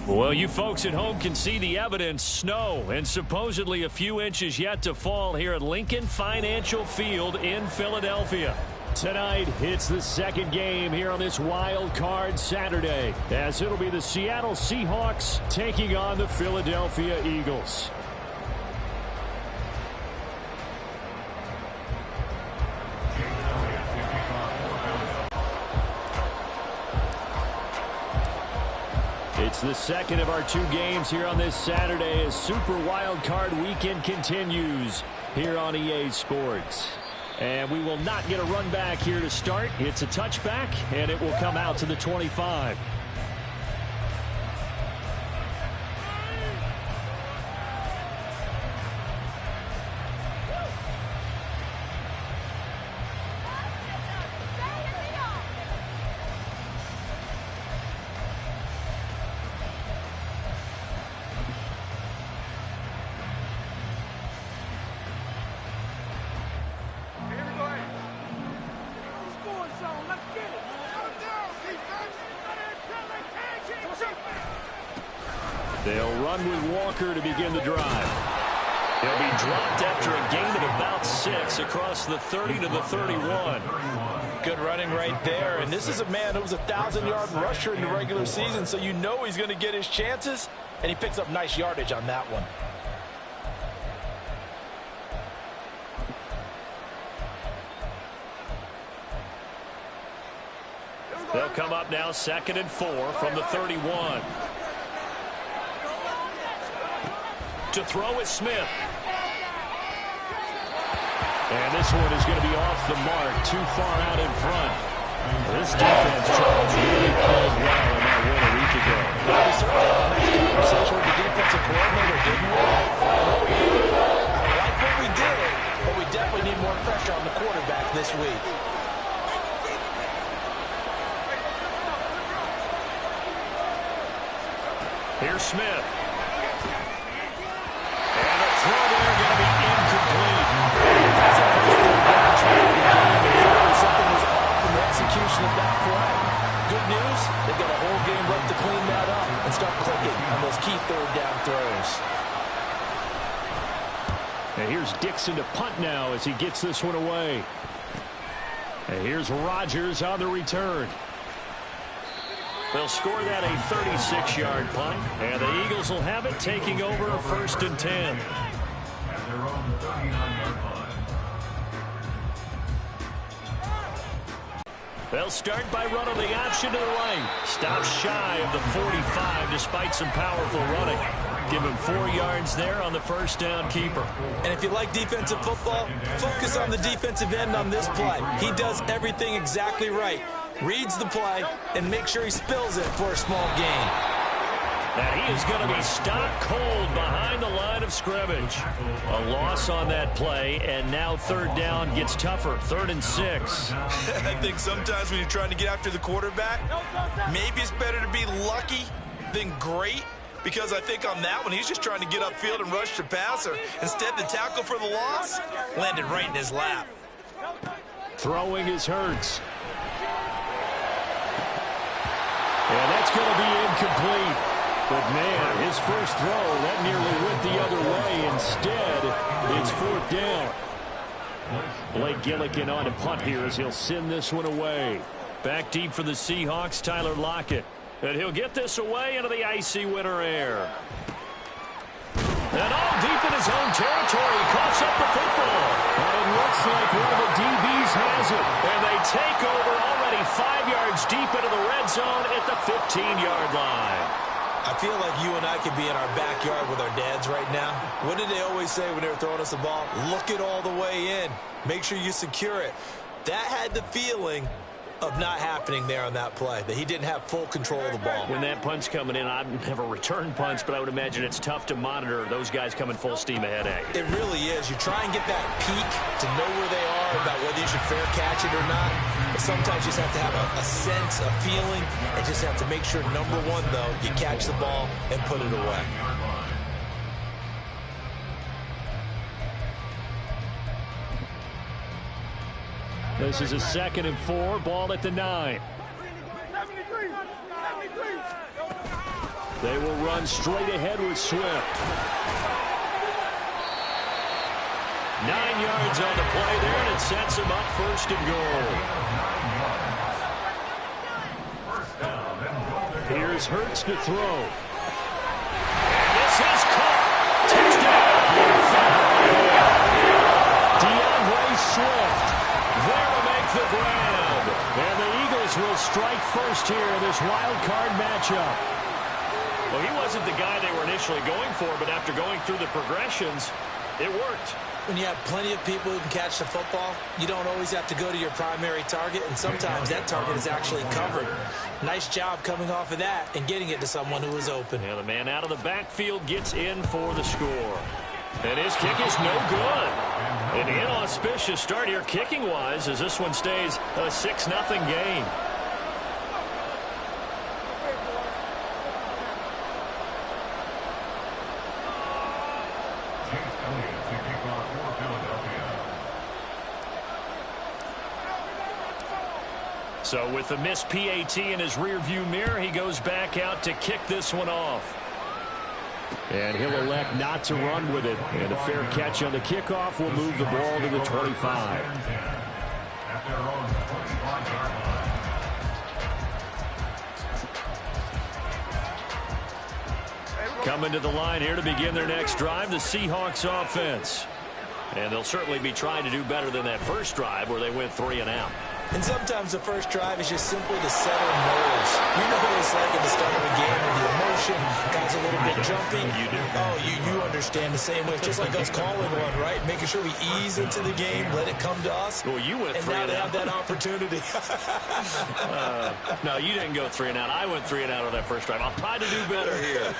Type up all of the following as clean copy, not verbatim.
Well, you folks at home can see the evidence. Snow and supposedly a few inches yet to fall here at Lincoln Financial Field in Philadelphia. Tonight, it's the second game here on this wild card Saturday, as it'll be the Seattle Seahawks taking on the Philadelphia Eagles. It's the second of our two games here on this Saturday as Super Wild Card Weekend continues here on EA Sports. And we will not get a run back here to start. It's a touchback, and it will come out to the 25. They'll run with Walker to begin the drive. He'll be dropped after a gain of about 6 across the 30 to the 31. Good running right there. And this is a man who was a 1,000-yard rusher in the regular season, so you know he's going to get his chances, and he picks up nice yardage on that one. They'll come up now 2nd and 4 from the 31. To throw is Smith. And this one is going to be off the mark, too far out in front. This defense, Charles, really played well in that win a week ago. Well, we certainly had a nice conversation with the defensive coordinator, didn't we? I like what we did, but we definitely need more pressure on the quarterback this week. Here's Smith. Throw there going to be incomplete. That's a first down try to begin. Clearly something was off in the execution of that play. Good news, they've got a whole game left to clean that up and start clicking on those key third down throws. And here's Dixon to punt now as he gets this one away. And here's Rodgers on the return. They'll score that a 36-yard punt, and the Eagles will have it, taking over a 1st and 10. They'll start by running the option to the right. Stops shy of the 45 despite some powerful running. Give him 4 yards there on the first down keeper. And if you like defensive football, focus on the defensive end on this play. He does everything exactly right. Reads the play and make sure he spills it for a small gain. And he is going to be stopped cold behind the line of scrimmage. A loss on that play, and now 3rd down gets tougher. 3rd and 6. I think sometimes when you're trying to get after the quarterback, maybe it's better to be lucky than great, because I think on that one, he's just trying to get upfield and rush the passer. Instead, the tackle for the loss landed right in his lap. Throwing is Hurts. And that's going to be incomplete. But, man, his first throw, that nearly went the other way. Instead, it's 4th down. Blake Gillikin on to punt here as he'll send this one away. Back deep for the Seahawks, Tyler Lockett. And he'll get this away into the icy winter air. And all deep in his own territory, coughs up the football. And it looks like one of the DBs has it. And they take over already 5 yards deep into the red zone at the 15-yard line. I feel like you and I could be in our backyard with our dads right now. What did they always say when they were throwing us the ball? Look it all the way in. Make sure you secure it. That had the feeling of not happening there on that play, that he didn't have full control of the ball. When that punt's coming in, I've never returned punts, but I would imagine it's tough to monitor those guys coming full steam ahead at you. It really is. You try and get that peek to know where they are, about whether you should fair catch it or not. But sometimes you just have to have a sense, a feeling, and just have to make sure, number one, though, you catch the ball and put it away. This is a 2nd and 4, ball at the 9. They will run straight ahead with Swift. 9 yards on the play there, and it sets him up first and goal. Here's Hurts to throw. And this is caught. Touchdown. DeAndre Swift there to make the grab. And the Eagles will strike first here in this wild card matchup. Well, he wasn't the guy they were initially going for, but after going through the progressions, it worked. When you have plenty of people who can catch the football, you don't always have to go to your primary target, and sometimes that target is actually covered. Nice job coming off of that and getting it to someone who was open. Yeah, the man out of the backfield gets in for the score. And his kick is no good. An inauspicious start here kicking-wise as this one stays a 6-0 game. So with the missed PAT in his rearview mirror, he goes back out to kick this one off. And he'll elect not to run with it. And a fair catch on the kickoff will move the ball to the 25. Coming to the line here to begin their next drive, the Seahawks offense. And they'll certainly be trying to do better than that first drive where they went 3 and out. And sometimes the first drive is just simply to settle nerves. You know what it's like at the start of a game with the emotion, guys a little bit jumping. You do. Oh, you understand the same way. It's just like us calling one, right? Making sure we ease into the game, let it come to us. Well, you went 3 and and now out. they have that opportunity. No, you didn't go 3 and out. I went 3 and out on that first drive. I'll try to do better here.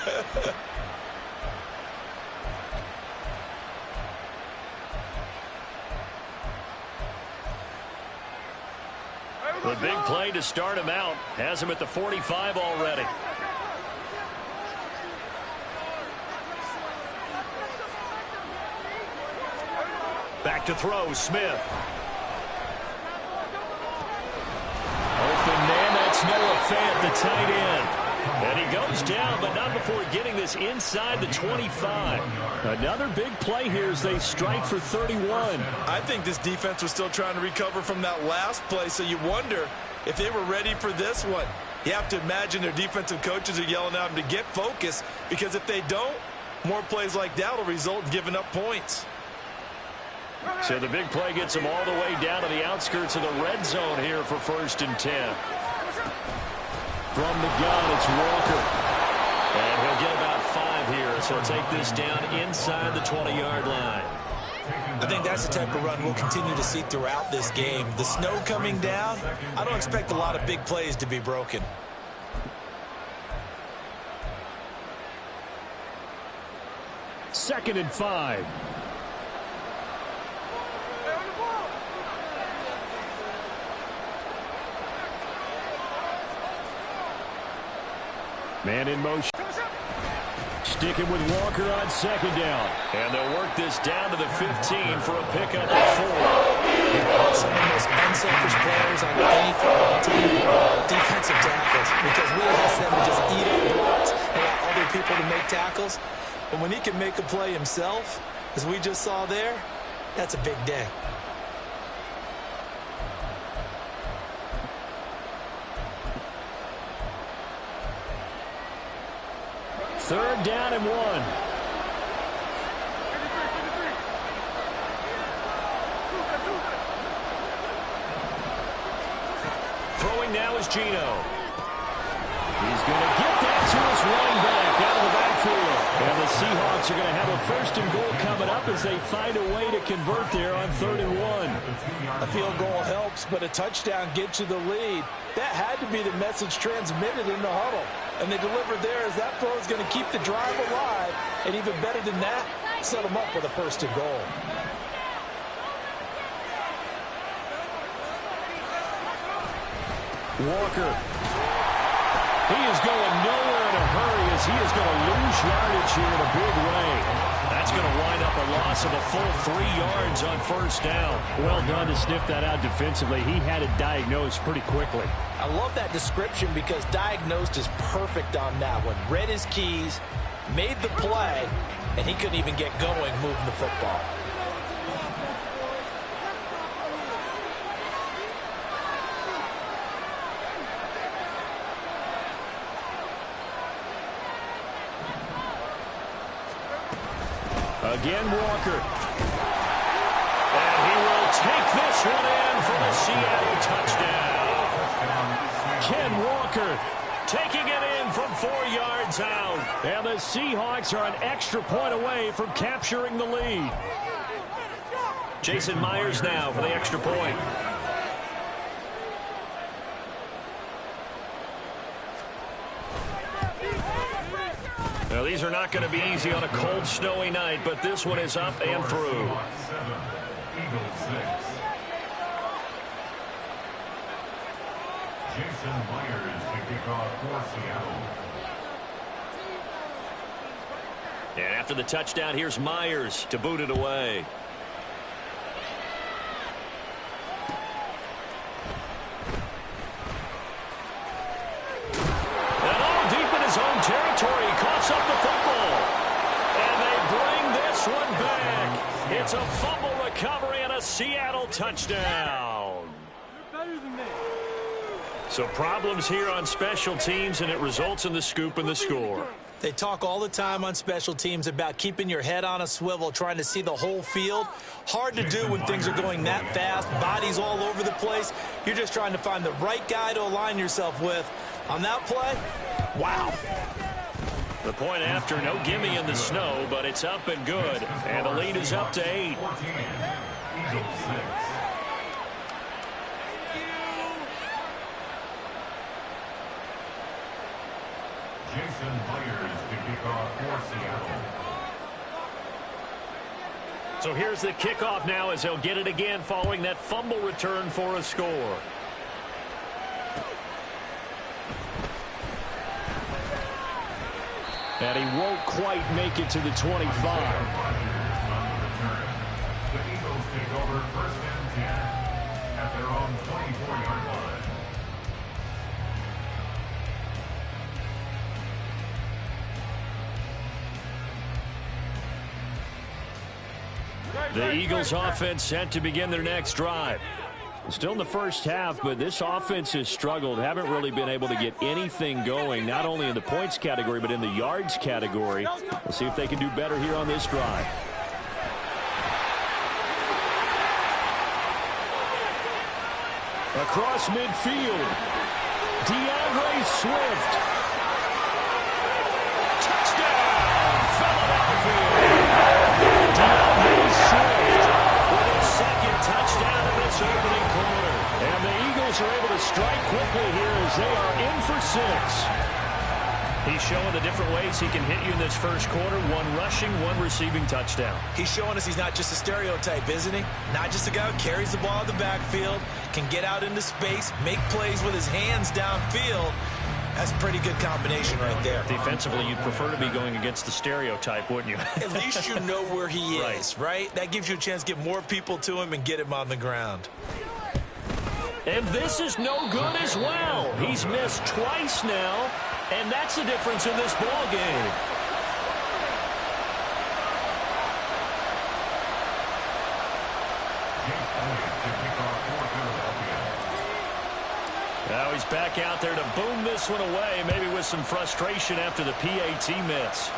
The big play to start him out has him at the 45 already. Back to throw, Smith. Open man, that's Noah Fant, the tight end. And he goes down, but not before getting this inside the 25. Another big play here as they strike for 31. I think this defense was still trying to recover from that last play, so you wonder if they were ready for this one. You have to imagine their defensive coaches are yelling at them to get focused, because if they don't, more plays like that will result in giving up points. So the big play gets them all the way down to the outskirts of the red zone here for 1st and 10. From the gun, it's Walker. And he'll get about 5 here, so he'll take this down inside the 20-yard line. I think that's the type of run we'll continue to see throughout this game. The snow coming down, I don't expect a lot of big plays to be broken. Second and 5. Man in motion. Sticking with Walker on 2nd down. And they'll work this down to the 15 for a pickup of 4. Some of the most unselfish players on any football team, defensive tackles, because we ask them to just eat up blocks and allow other people to make tackles. And when he can make a play himself, as we just saw there, that's a big day. Third down and 1. Throwing now is Geno. He's going to get that to his running back out of the backfield. And the Seahawks are going to have a 1st and goal coming up as they find a way to convert there on 3rd and 1. A field goal helps, but a touchdown gets you the lead. That had to be the message transmitted in the huddle. And they delivered there as that throw is going to keep the drive alive. And even better than that, set them up with a 1st and goal. Walker. He is going nowhere in a hurry as he is going to lose yardage here in a big way. That's that's going to wind up a loss of a full 3 yards on first down. Well done to sniff that out defensively. He had it diagnosed pretty quickly. I love that description because diagnosed is perfect on that one. Read his keys, made the play, and he couldn't even get going moving the football. Again, Walker. And he will take this one in for the Seattle touchdown. Ken Walker taking it in from 4 yards out. And the Seahawks are an extra point away from capturing the lead. Jason Myers now for the extra point. Now, these are not going to be easy on a cold, snowy night, but this one is up and through. Jason Myers to kick off for Seattle. And after the touchdown, here's Myers to boot it away. And all deep in his own territory, he coughs up the football. And they bring this one back. It's a fumble recovery and a Seattle touchdown. So problems here on special teams, and it results in the scoop and the score. They talk all the time on special teams about keeping your head on a swivel, trying to see the whole field. Hard to do when things are going that fast, bodies all over the place. You're just trying to find the right guy to align yourself with. On that play, wow. The point after, no gimme in the snow, but it's up and good. And the lead is up to 8. Jason Myers to kick off for Seattle. So here's the kickoff now as they'll get it again following that fumble return for a score. And he won't quite make it to the 25. The Eagles take over first and 10 at their own 24-yard line. The Eagles offense set to begin their next drive. Still in the first half, but this offense has struggled. Haven't really been able to get anything going, not only in the points category, but in the yards category. We'll see if they can do better here on this drive. Across midfield, DeAndre Swift. Touchdown, Philadelphia! DeAndre Swift with his second touchdown in this opening quarter. And the Eagles are able to strike quickly here as they are in for 6. He's showing the different ways he can hit you in this first quarter. 1 rushing, 1 receiving touchdown. He's showing us he's not just a stereotype, isn't he? Not just a guy who carries the ball in the backfield, can get out into space, make plays with his hands downfield. That's a pretty good combination right there. Defensively, you'd prefer to be going against the stereotype, wouldn't you? At least you know where he is, right? That gives you a chance to get more people to him and get him on the ground. And this is no good as well. He's missed twice now, and that's the difference in this ball game. Now he's back out there to boom this one away, maybe with some frustration after the PAT miss.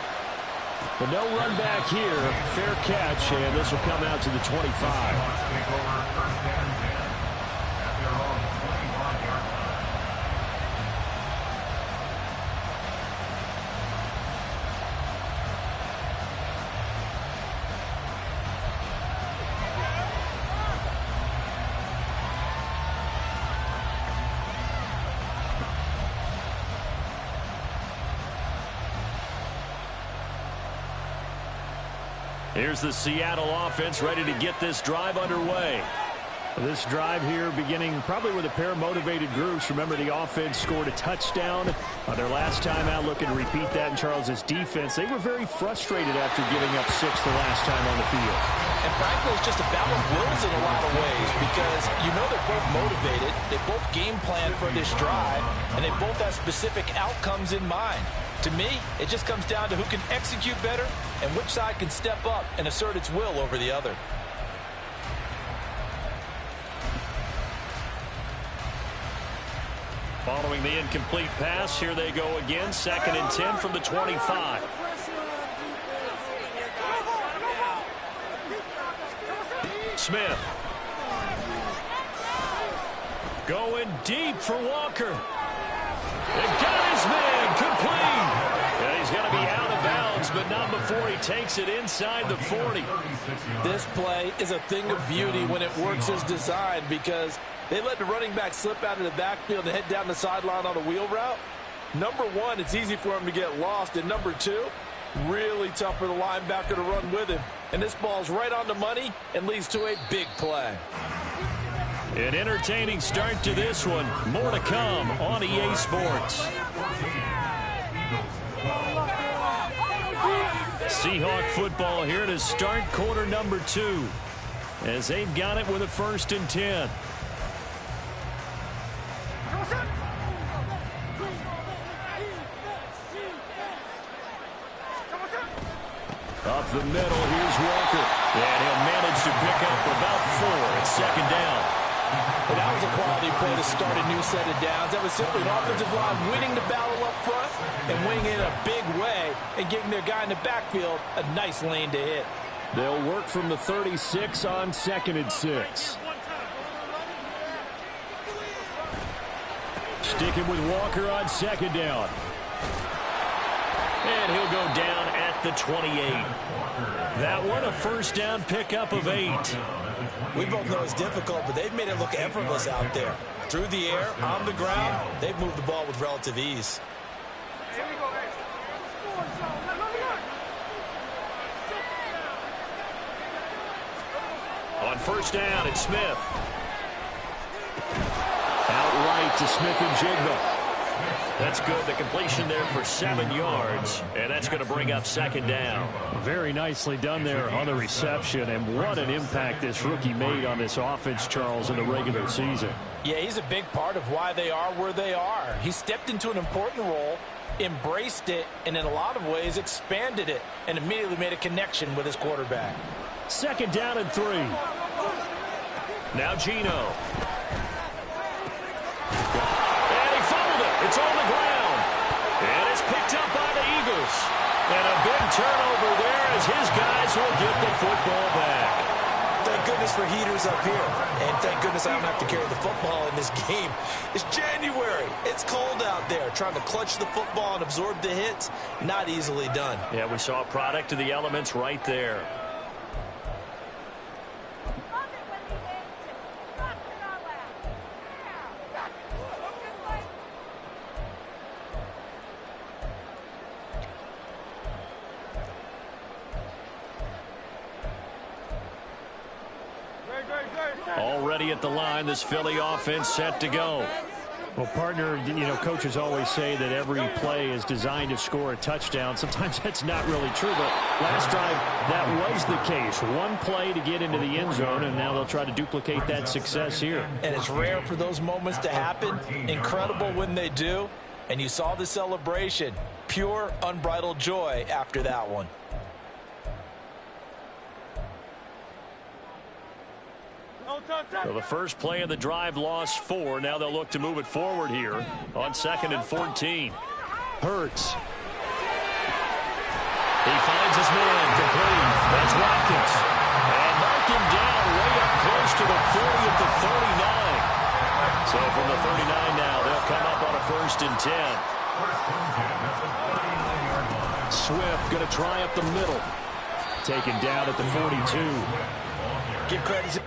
But no run back here. Fair catch, and this will come out to the 25. Here's the Seattle offense ready to get this drive underway. This drive here beginning probably with a pair of motivated groups. Remember, the offense scored a touchdown on their last time out, looking to repeat that in Charles's defense. They were very frustrated after giving up 6 the last time on the field. And frankly, it's just a battle of wills in a lot of ways because you know they're both motivated. They both game plan for this drive, and they both have specific outcomes in mind. To me, it just comes down to who can execute better and which side can step up and assert its will over the other. Following the incomplete pass, here they go again. 2nd and 10 from the 25. Smith. Going deep for Walker. They got his man complete. And he's going to be out of bounds, but not before he takes it inside the 40. This play is a thing of beauty when it works as designed because they let the running back slip out of the backfield and head down the sideline on a wheel route. Number one, it's easy for him to get lost. And number two, really tough for the linebacker to run with him. And this ball's right on the money and leads to a big play. An entertaining start to this one. More to come on EA Sports. Seahawk football here to start quarter number 2 as they've got it with a 1st and 10. Up the middle, here's Walker. And he'll manage to pick up about 4. It's 2nd down. And that was a quality play to start a new set of downs. That was simply an offensive line winning the battle up front and winning it in a big way and giving their guy in the backfield a nice lane to hit. They'll work from the 36 on 2nd and 6. Sticking with Walker on 2nd down. And he'll go down at the 28. That one a 1st down pickup of 8. We both know it's difficult, but they've made it look effortless out there. Through the air, on the ground, they've moved the ball with relative ease. On 1st down, it's Smith. Outright to Smith and Jigba. That's good. The completion there for 7 yards, and that's going to bring up 2nd down. Very nicely done there on the reception, and what an impact this rookie made on this offense, Charles, in the regular season. Yeah, he's a big part of why they are where they are. He stepped into an important role, embraced it, and in a lot of ways expanded it, and immediately made a connection with his quarterback. 2nd down and 3. Now Gino. It's on the ground. And it's picked up by the Eagles. And a big turnover there as his guys will get the football back. Thank goodness for heaters up here. And thank goodness I don't have to carry the football in this game. It's January. It's cold out there. Trying to clutch the football and absorb the hits, not easily done. Yeah, we saw a product of the elements right there. Already at the line, this Philly offense set to go. Well, partner, coaches always say that every play is designed to score a touchdown. Sometimes that's not really true, but last drive, that was the case. One play to get into the end zone, and now they'll try to duplicate that success here. And it's rare for those moments to happen. Incredible when they do. And you saw the celebration. Pure, unbridled joy after that one. So the first play of the drive lost 4. Now they'll look to move it forward here on 2nd and 14. Hurts. He finds his man complete. That's Watkins. And knocked him down way up close to the 40 at the 39. So from the 39 now, they'll come up on a 1st and 10. Swift going to try up the middle. Taken down at the 42. Give credit to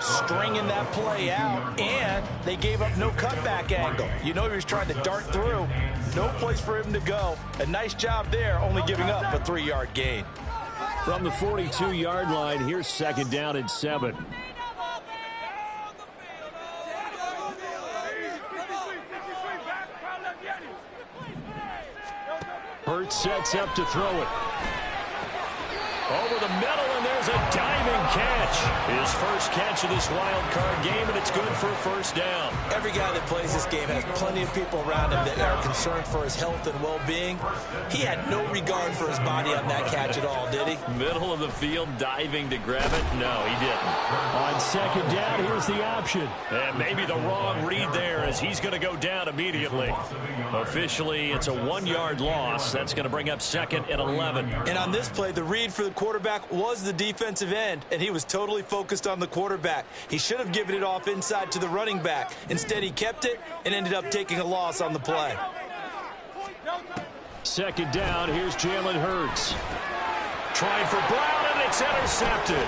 stringing that play out, and they gave up no cutback angle. You know he was trying to dart through. No place for him to go. A nice job there, only giving up a 3-yard gain. From the 42-yard line, here's 2nd down and 7. Hurts sets up to throw it. Over the middle, and there's a diving catch. His first catch of this wild card game, and it's good for a 1st down. Every guy that plays this game has plenty of people around him that are concerned for his health and well-being. He had no regard for his body on that catch at all, did he? Middle of the field, diving to grab it. No, he didn't. On 2nd down, here's the option. And maybe the wrong read there as he's going to go down immediately. Officially, it's a 1-yard loss. That's going to bring up 2nd and 11. And on this play, the read for the quarterback was the defensive end, and he was totally focused on the quarterback. He should have given it off inside to the running back. Instead, he kept it and ended up taking a loss on the play. 2nd down, here's Jalen Hurts. Trying for Brown, and it's intercepted.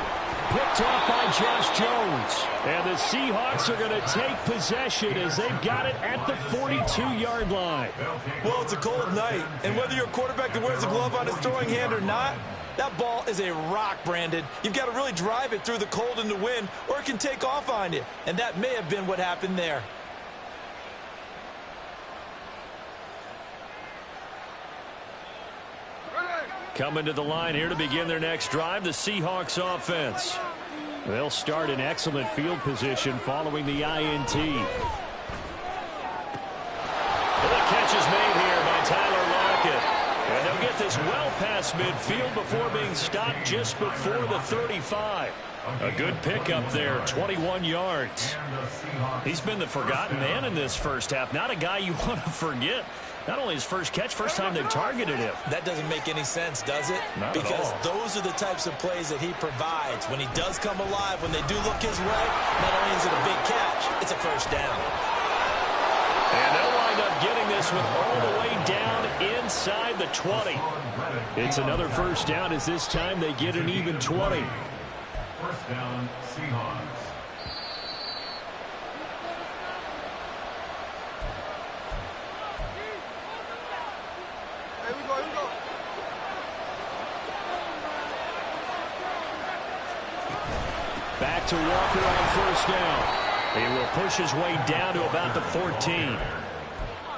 Picked off by Josh Jones. And the Seahawks are going to take possession as they've got it at the 42-yard line. Well, it's a cold night, and whether you're a quarterback that wears a glove on his throwing hand or not, that ball is a rock, Brandon. You've got to really drive it through the cold and the wind, or it can take off on you. And that may have been what happened there. Coming to the line here to begin their next drive, the Seahawks offense. They'll start in excellent field position following the INT. The catch is made here by Tyler Lockett. And they'll get this well past midfield before being stopped just before the 35. A good pickup there, 21 yards. He's been the forgotten man in this first half. Not a guy you want to forget. Not only his first catch, first time they've targeted him. That doesn't make any sense, does it? Not because at all. Those are the types of plays that he provides. When he does come alive, when they do look his way, not only is it a big catch, it's a 1st down. And they'll wind up getting this one all the way down inside the 20. It's another 1st down as this time they get an even 20. 1st down, Seahawks. Back to Walker on 1st down. He will push his way down to about the 14.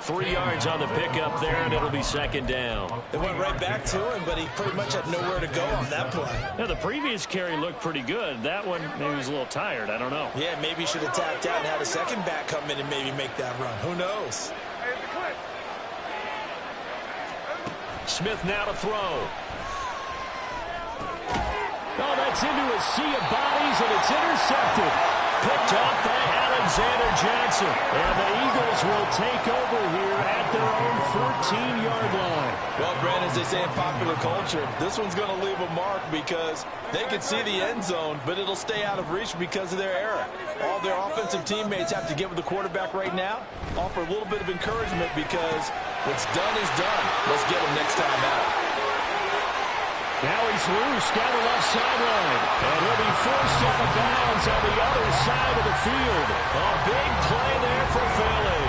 3 yards on the pickup there, and it'll be 2nd down. It went right back to him, but he pretty much had nowhere to go on that play. Now, the previous carry looked pretty good. That one, maybe he was a little tired. I don't know. Yeah, maybe he should have tapped out and had a second back come in and maybe make that run. Who knows? Smith now to throw. Oh, that's into a sea of bodies, and it's intercepted. Picked off by Alexander Johnson. And the Eagles will take over here at their own 14-yard line. Well, Brandon, as they say in popular culture, this one's going to leave a mark because they can see the end zone, but it'll stay out of reach because of their error. All their offensive teammates have to get with the quarterback right now, offer a little bit of encouragement because what's done is done. Let's get him next time out. Now he's loose down the left sideline. And he'll be forced out of bounds on the other side of the field. A big play there for Philly.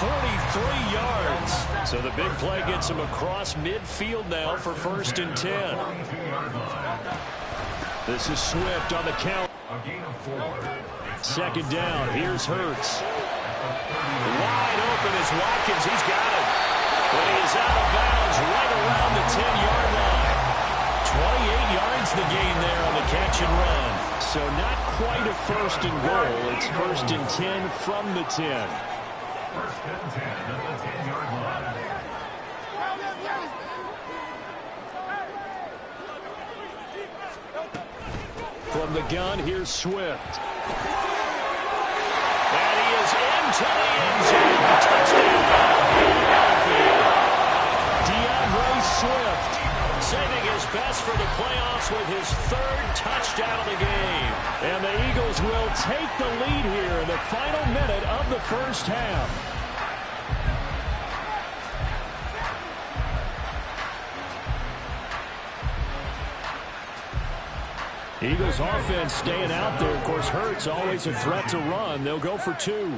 43 yards. So the big play gets him across midfield now for 1st and 10. This is Swift on the count. 2nd down. Here's Hurts. Wide open is Watkins. He's got it. But he is out of bounds right around the 10-yard line. 28 yards the gain there on the catch and run. So not quite a 1st and goal. It's 1st and 10 from the 10. 1st and 10 at the 10-yard line. From the gun, here's Swift. And he is into the end zone. Touchdown, Philadelphia. DeAndre Swift saving his best for the playoffs with his 3rd touchdown of the game. And the Eagles will take the lead here in the final minute of the 1st half. Eagles offense staying out there. Of course, Hurts always a threat to run. They'll go for 2.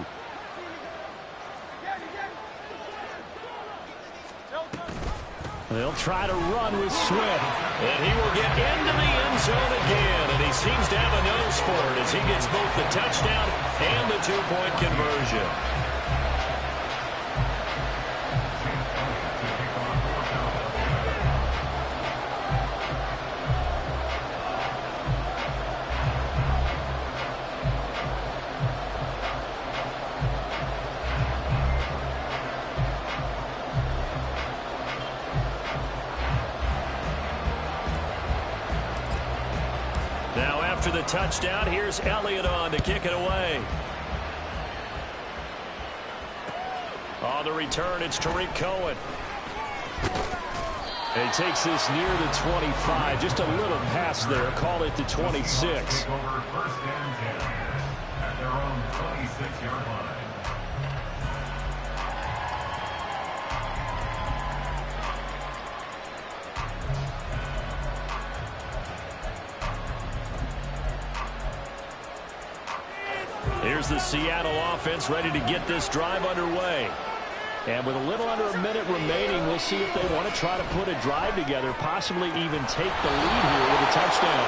They'll try to run with Swift. And he will get into the end zone again. And he seems to have a nose for it as he gets both the touchdown and the 2-point conversion. Now after the touchdown, here's Elliott on to kick it away. On the return, it's Tariq Cohen. And he takes this near the 25. Just a little pass there. Call it the 26. Over first and 10 at their own 26-yard line. Here's the Seattle offense ready to get this drive underway. And with a little under a minute remaining, we'll see if they want to try to put a drive together, possibly even take the lead here with a touchdown.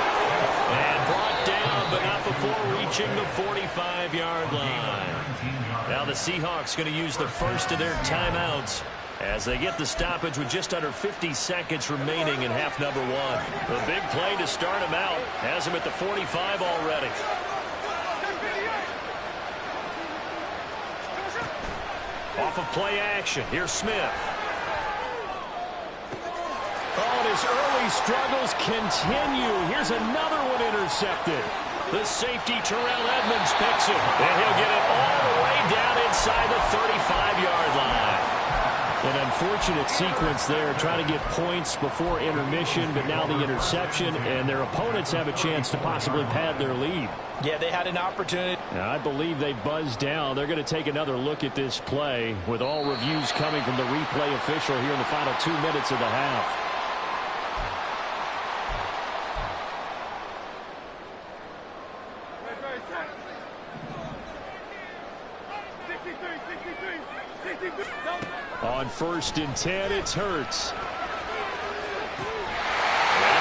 And brought down, but not before reaching the 45-yard line. Now the Seahawks going to use the first of their timeouts as they get the stoppage with just under 50 seconds remaining in half number 1. The big play to start him out has him at the 45 already. Off of play action. Here's Smith. Oh, and his early struggles continue. Here's another one intercepted. The safety, Terrell Edmonds, picks it. And he'll get it all the way down inside the 35-yard line. An unfortunate sequence there, trying to get points before intermission, but now the interception, and their opponents have a chance to possibly pad their lead. Yeah, they had an opportunity. Now, I believe they buzzed down. They're going to take another look at this play, with all reviews coming from the replay official here in the final 2 minutes of the half. On 1st and 10, it's Hurts. At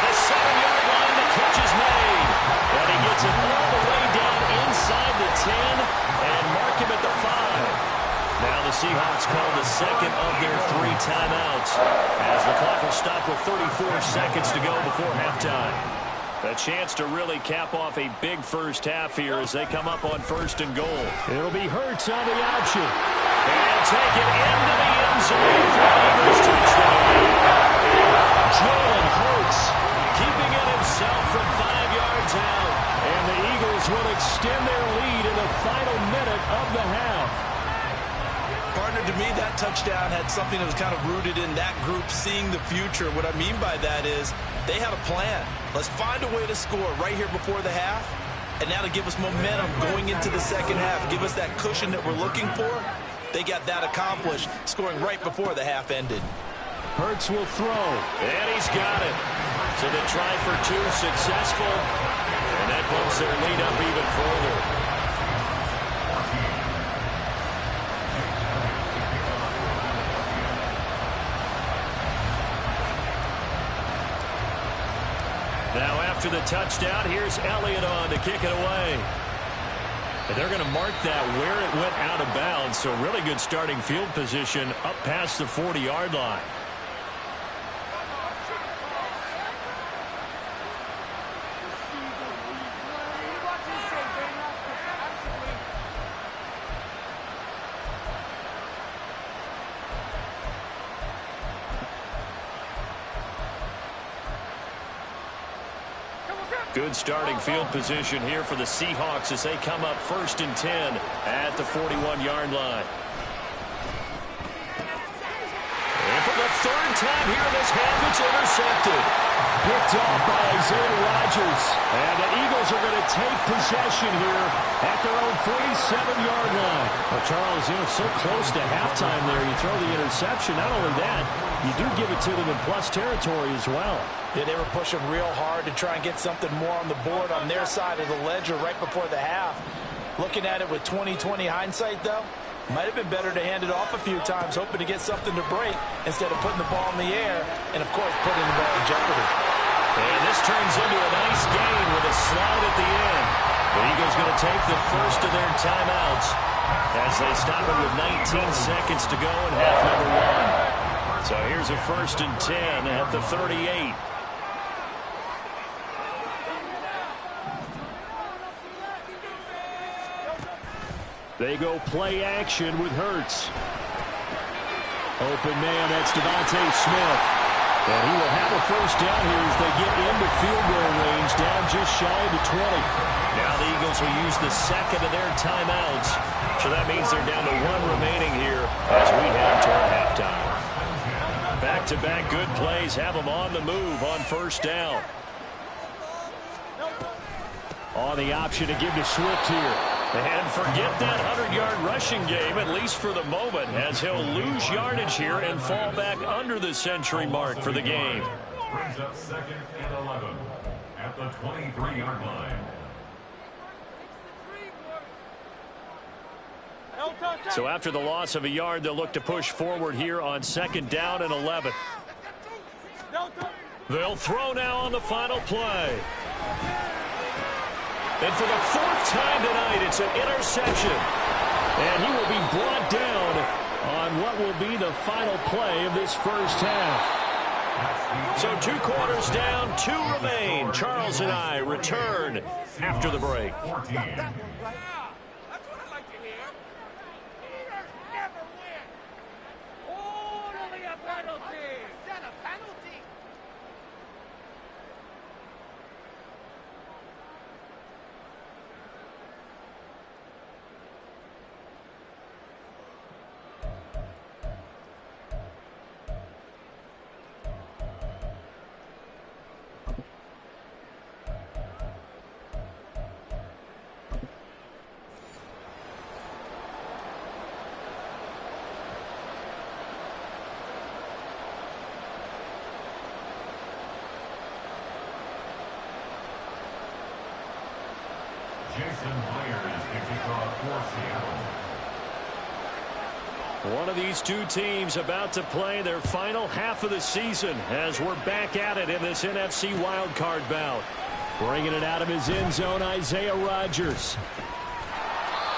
the 7-yard line, the catch is made. And he gets it all the way down inside the 10 and mark him at the 5. Now the Seahawks call the second of their 3 timeouts as the clock will stop with 34 seconds to go before halftime. A chance to really cap off a big first half here as they come up on 1st and goal. It'll be Hurts on the option. And take it into the end zone for the Eagles touchdown. Jalen Hurts Keeping it himself from 5 yards out. and the Eagles will extend their lead in the final minute of the half. Partner, to me, that touchdown had something that was kind of rooted in that group seeing the future. What I mean by that is they had a plan. Let's find a way to score right here before the half. And now to give us momentum going into the second half, give us that cushion that we're looking for. They got that accomplished, scoring right before the half ended. Hurts will throw. And he's got it. So the try for 2 successful. And that bumps their lead up even further. Now after the touchdown, here's Elliott on to kick it away. And they're going to mark that where it went out of bounds. So really good starting field position up past the 40-yard line. Good starting field position here for the Seahawks as they come up 1st and 10 at the 41-yard line. And for the 3rd time here in this half, it's intercepted. picked off by Isaiah Rodgers. And the Eagles are going to take possession here at their own 47-yard line. Well, Charles, so close to halftime there. You throw the interception. Not only that, you do give it to them in plus territory as well. Yeah, they were pushing real hard to try and get something more on the board on their side of the ledger right before the half. Looking at it with 20/20 hindsight, though, might have been better to hand it off a few times, hoping to get something to break instead of putting the ball in the air and, of course, putting the ball in jeopardy. And this turns into a nice gain with a slide at the end. The Eagles going to take the first of their timeouts as they stop it with 19 seconds to go in half number one. So here's a 1st and 10 at the 38. They go play action with Hurts. Open man, that's Devontae Smith. And he will have a first down here as they get into field goal range, down just shy of the 20. Now the Eagles will use the second of their timeouts. So that means they're down to one remaining here as we head toward halftime. Back-to-back good plays have them on the move on first down. On the option to give to Swift here. And forget that 100-yard rushing game, at least for the moment, as he'll lose yardage here and fall back under the century mark for the game. Brings up 2nd and 11 at the 23-yard line. So after the loss of a yard, they'll look to push forward here on 2nd down and 11. They'll throw now on the final play. And for the 4th time tonight, it's an interception. And he will be brought down on what will be the final play of this first half. So 2 quarters down, 2 remain. Charles and I return after the break. 14. One of these 2 teams about to play their final half of the season as we're back at it in this NFC wildcard bout. Bringing it out of his end zone, Isaiah Rodgers.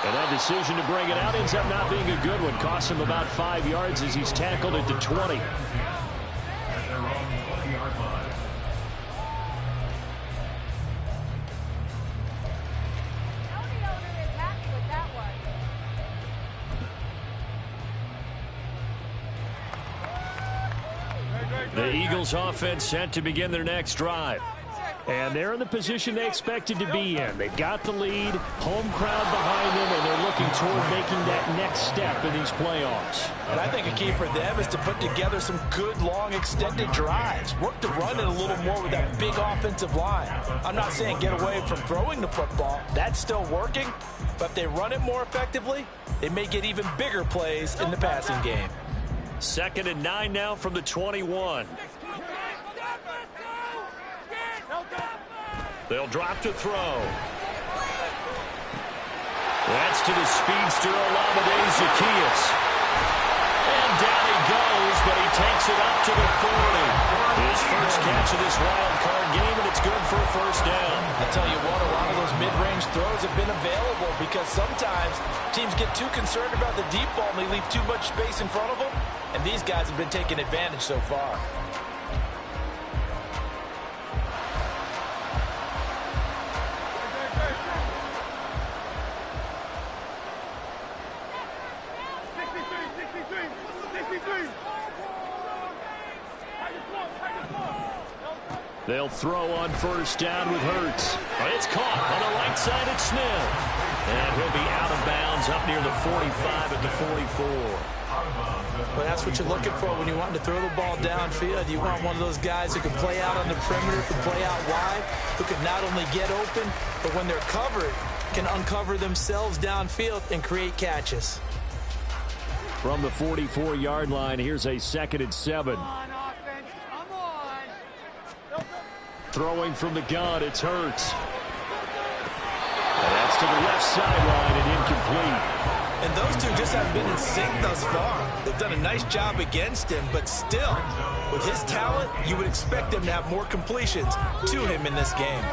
And that decision to bring it out ends up not being a good one. Cost him about 5 yards as he's tackled at the 20. At their own 20-yard line. The Eagles offense set to begin their next drive. And they're in the position they expected to be in. They've got the lead, home crowd behind them, and they're looking toward making that next step in these playoffs. And I think a key for them is to put together some good, long, extended drives. Work to run it a little more with that big offensive line. I'm not saying get away from throwing the football. That's still working. But if they run it more effectively, they may get even bigger plays in the passing game. 2nd and 9 now from the 21. They'll drop to throw. That's to the speedster, Olamide Zaccheaus. And down he goes, but he takes it up to the 40. His first catch of this wild card game, and it's good for a first down. I tell you what, a lot of those mid-range throws have been available because sometimes teams get too concerned about the deep ball and they leave too much space in front of them. And these guys have been taking advantage so far. They'll throw on first down with Hurts. It's caught on the right side at Smith. And he'll be out of bounds up near the 45 at the 44. Out of bounds at Well, that's what you're looking for when you want to throw the ball downfield. You want one of those guys who can play out on the perimeter, can play out wide, who can not only get open, but when they're covered, can uncover themselves downfield and create catches. From the 44-yard line, here's a 2nd and 7. Come on, offense. Come on. Throwing from the gun, it's Hurts. And that's to the left sideline and incomplete. And those two just haven't been in sync thus far. They've done a nice job against him, but still, with his talent, you would expect them to have more completions to him in this game.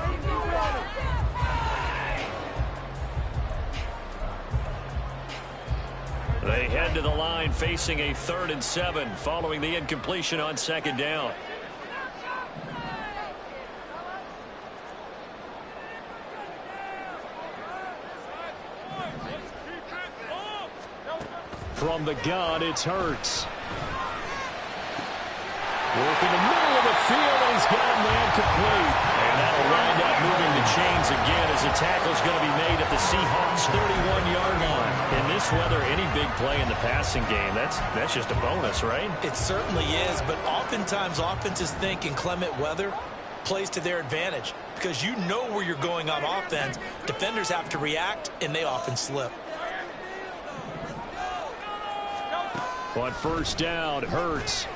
They head to the line facing a 3rd and 7 following the incompletion on 2nd down. From the gun, it's Hurts. Work in the middle of the field, and he's got a man complete. And that'll wind up moving the chains again as the tackle's going to be made at the Seahawks' 31-yard line. In this weather, any big play in the passing game, that's just a bonus, right? It certainly is, but oftentimes offenses think in clement weather plays to their advantage because you know where you're going on offense. Defenders have to react, and they often slip. On 1st down, Hurts.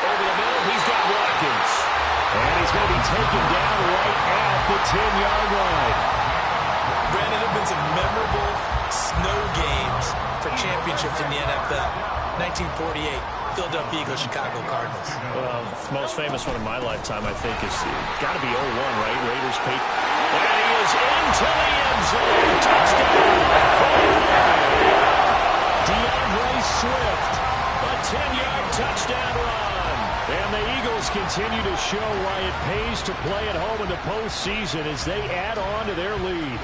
Over the middle, he's got Watkins. And he's going to be taken down right at the 10-yard line. Brandon, there have been some memorable snow games for championships in the NFL. 1948, Philadelphia Eagles, Chicago Cardinals. Well, the most famous one in my lifetime, I think, is got to be 01, right? Raiders paid. And he is into the end zone. Touchdown. Swift, a 10-yard touchdown run. And the Eagles continue to show why it pays to play at home in the postseason as they add on to their lead.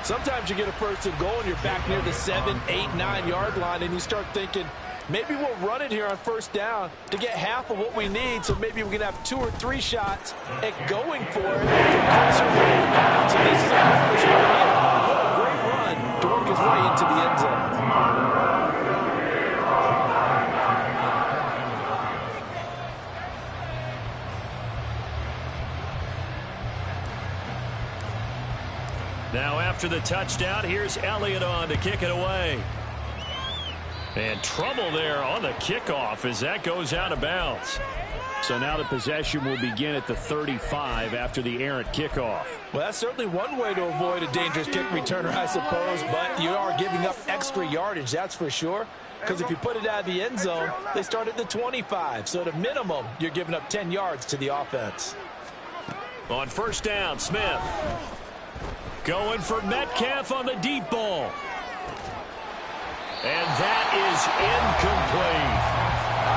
Sometimes you get a 1st and goal and you're back near the 7, 8, 9-yard line and you start thinking, maybe we'll run it here on 1st down to get half of what we need, so maybe we can have 2 or 3 shots at going for it. So this is a what a great run to work his way into the end zone. Now after the touchdown, here's Elliott on to kick it away. And trouble there on the kickoff as that goes out of bounds. So now the possession will begin at the 35 after the errant kickoff. Well, that's certainly one way to avoid a dangerous kick returner, I suppose, but you are giving up extra yardage, that's for sure. Because if you put it out of the end zone, they start at the 25. So at a minimum, you're giving up 10 yards to the offense. On 1st down, Smith. Going for Metcalf on the deep ball. And that is incomplete.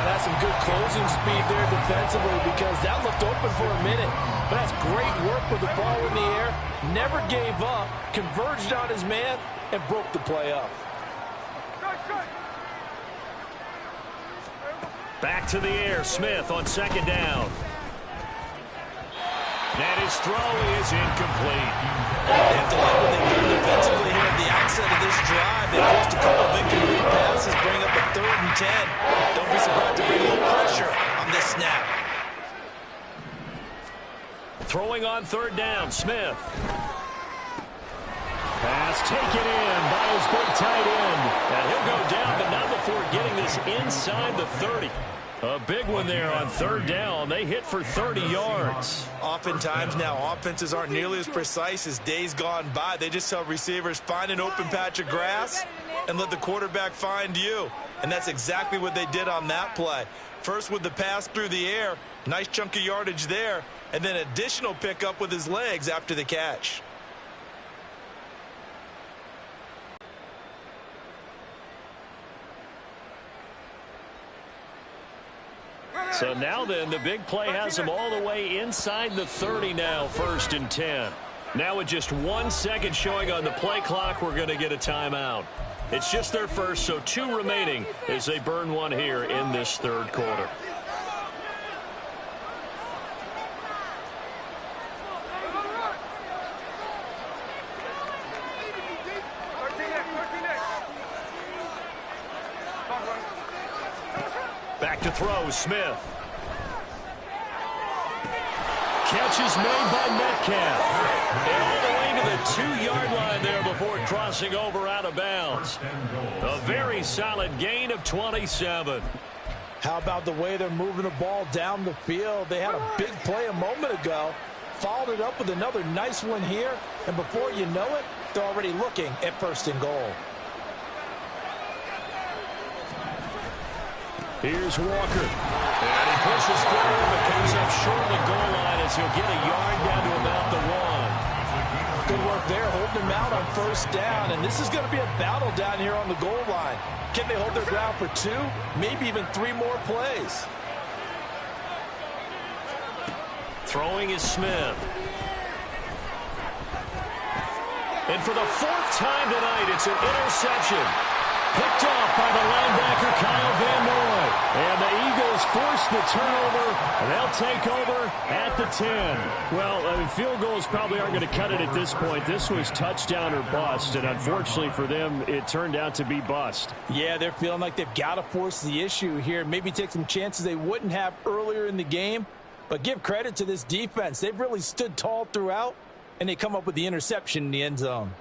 That's some good closing speed there defensively because that looked open for a minute. But that's great work with the ball in the air. Never gave up, converged on his man, and broke the play up. Back to the air, Smith on 2nd down. And his throw is incomplete. They have to like what they've done defensively here at the outset of this drive. They forced a couple of incomplete passes, bring up a 3rd and 10. Don't be surprised to bring a little pressure on this snap. Throwing on 3rd down, Smith. Pass taken in by his big tight end. And he'll go down, but not before getting this inside the 30. A big one there on 3rd down. They hit for 30 yards. Oftentimes now, offenses aren't nearly as precise as days gone by. They just tell receivers, find an open patch of grass and let the quarterback find you. And that's exactly what they did on that play. First with the pass through the air, nice chunk of yardage there, and then additional pickup with his legs after the catch. So now then, the big play has them all the way inside the 30 now, 1st and 10. Now with just 1 second showing on the play clock, we're going to get a timeout. It's just their first, so 2 remaining as they burn one here in this 3rd quarter. Back to throw, Smith. Catch is made by Metcalf. And all the way to the 2-yard line there before crossing over out of bounds. A very solid gain of 27. How about the way they're moving the ball down the field? They had a big play a moment ago. Followed it up with another nice one here. And before you know it, they're already looking at 1st and goal. Here's Walker. And he pushes forward but comes up short of the goal line as he'll get a yard down to about the 1. Good work there, holding him out on 1st down. And this is going to be a battle down here on the goal line. Can they hold their ground for 2, maybe even 3 more plays? Throwing is Smith. And for the 4th time tonight, it's an interception. Picked off by the linebacker, Kyle Van Noy. And the Eagles force the turnover. And they'll take over at the 10. Well, field goals probably aren't going to cut it at this point. This was touchdown or bust. And unfortunately for them, it turned out to be bust. Yeah, they're feeling like they've got to force the issue here. Maybe take some chances they wouldn't have earlier in the game. But give credit to this defense. They've really stood tall throughout. And they come up with the interception in the end zone.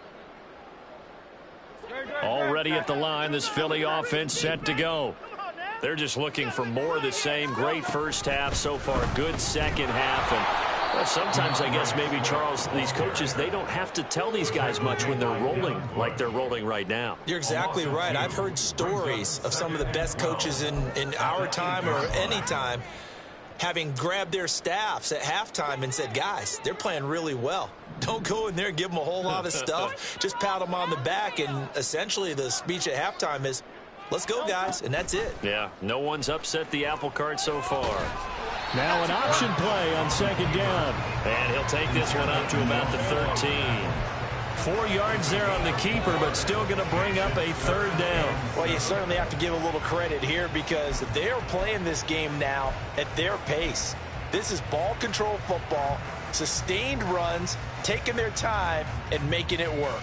Already at the line, this Philly offense set to go. They're just looking for more of the same. Great first half so far. Good second half. And well, sometimes I guess maybe, Charles, these coaches, they don't have to tell these guys much when they're rolling like they're rolling right now. You're exactly right. I've heard stories of some of the best coaches in our time or any time having grabbed their staffs at halftime and said, guys, they're playing really well. Don't go in there and give them a whole lot of stuff. Just pat them on the back. And essentially the speech at halftime is, let's go, guys. And that's it. Yeah, no one's upset the apple cart so far. Now an option play on 2nd down. And he'll take this one up to about the 13. 4 yards there on the keeper, but still going to bring up a 3rd down. Well, you certainly have to give a little credit here because they're playing this game now at their pace. This is ball control football, sustained runs, taking their time, and making it work.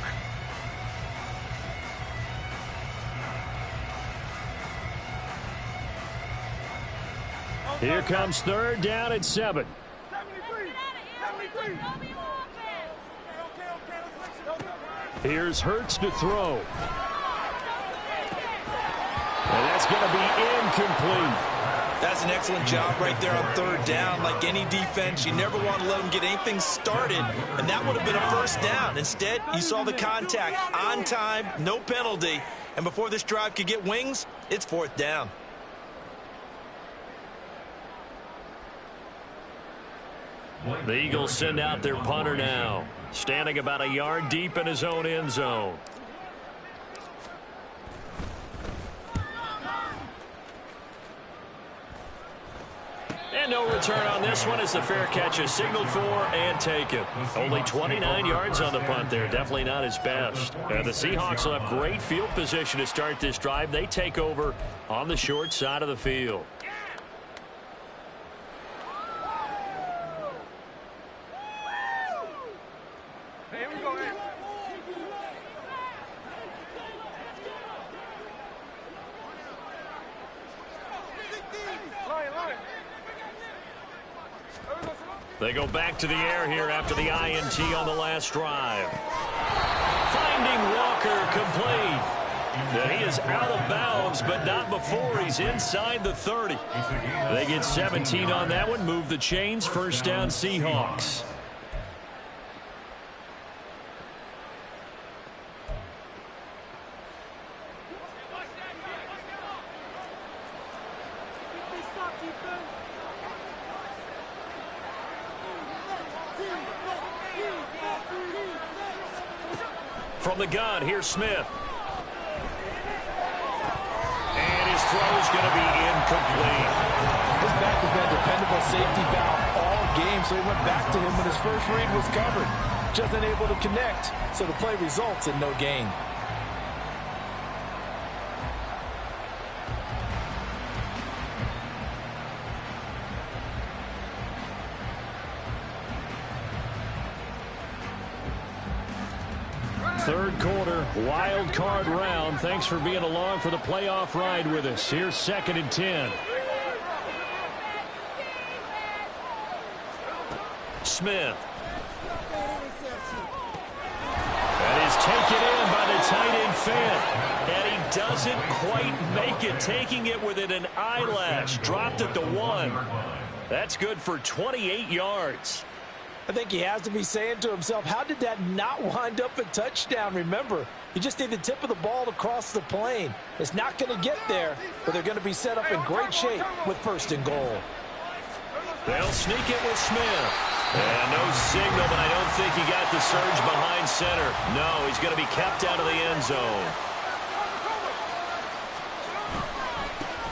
Here comes 3rd down at 7. Here's Hurts to throw. And that's going to be incomplete. That's an excellent job right there on 3rd down. Like any defense, you never want to let them get anything started, and that would have been a 1st down. Instead, you saw the contact on time, no penalty, and before this drive could get wings, it's 4th down. The Eagles send out their punter now, standing about a yard deep in his own end zone. And no return on this one as the fair catch is signaled for and taken. Only 29 yards on the punt there. Definitely not his best. And the Seahawks will have great field position to start this drive. They take over on the short side of the field. They go back to the air here after the INT on the last drive. Finding Walker complete. And he is out of bounds, but not before he's inside the 30. They get 17 on that one. Move the chains. 1st down Seahawks. From the gun, here's Smith. And his throw is going to be incomplete. This back has been a dependable safety valve all game, so he went back to him when his first read was covered. Just unable to connect, so the play results in no gain. Third quarter, wild card round. Thanks for being along for the playoff ride with us. Here's 2nd and 10. Smith. That is taken in by the tight end Fant. And he doesn't quite make it, taking it within an eyelash. Dropped at the 1. That's good for 28 yards. I think he has to be saying to himself, how did that not wind up a touchdown? Remember, you just need the tip of the ball to cross the plane. It's not going to get there, but they're going to be set up in great shape with 1st and goal. They'll sneak it with Smith. And no signal, but I don't think he got the surge behind center. No, he's going to be kept out of the end zone.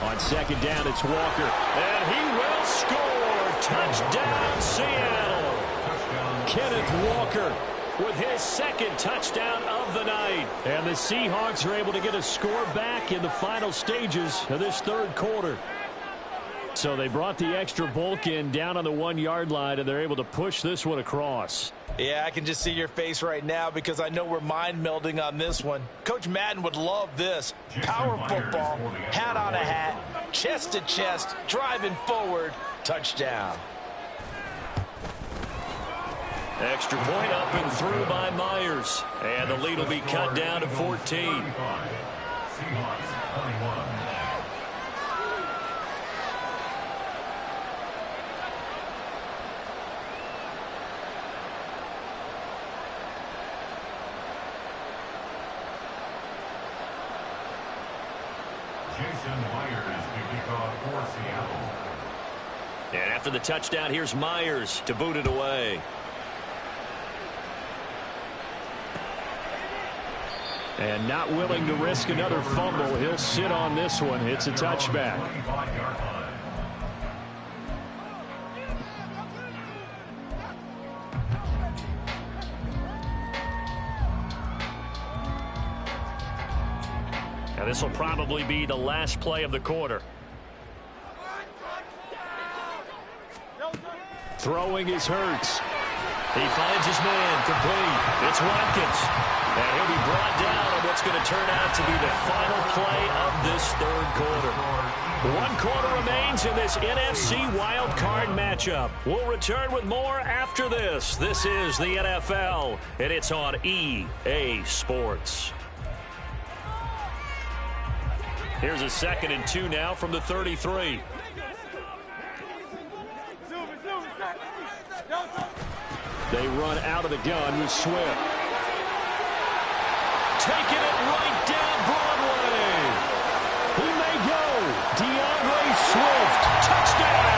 On 2nd down, it's Walker. And he will score. Touchdown, Seattle. Kenneth Walker with his 2nd touchdown of the night. And the Seahawks are able to get a score back in the final stages of this 3rd quarter. So they brought the extra bulk in down on the 1-yard line, and they're able to push this one across. Yeah, I can just see your face right now because I know we're mind melding on this one. Coach Madden would love this. Power football, hat on a hat, chest to chest, driving forward, touchdown. Extra point up and through by Myers. And the lead will be cut down to 14. And after the touchdown, here's Myers to boot it away. And not willing to risk another fumble. He'll sit on this one. It's a touchback. Now this will probably be the last play of the quarter. Throwing is Hurts. He finds his man complete. It's Watkins. And he'll be brought down on what's going to turn out to be the final play of this 3rd quarter. 1 quarter remains in this NFC wildcard matchup. We'll return with more after this. This is the NFL, and it's on EA Sports. Here's a 2nd and 2 now from the 33. They run out of the gun with Swift. Taking it right down Broadway. He may go. DeAndre Swift. Touchdown.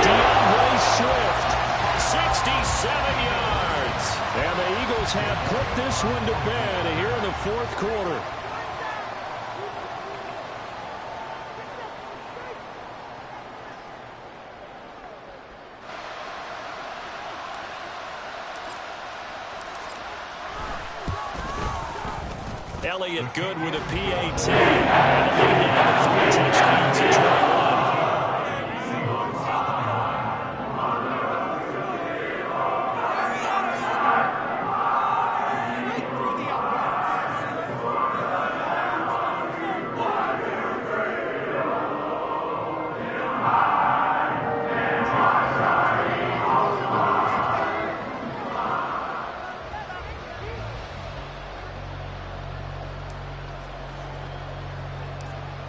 DeAndre Swift. 67 yards. And the Eagles have put this one to bed here in the 4th quarter. Elliott good with a PAT. And the lead down to 3 touchdowns at 21.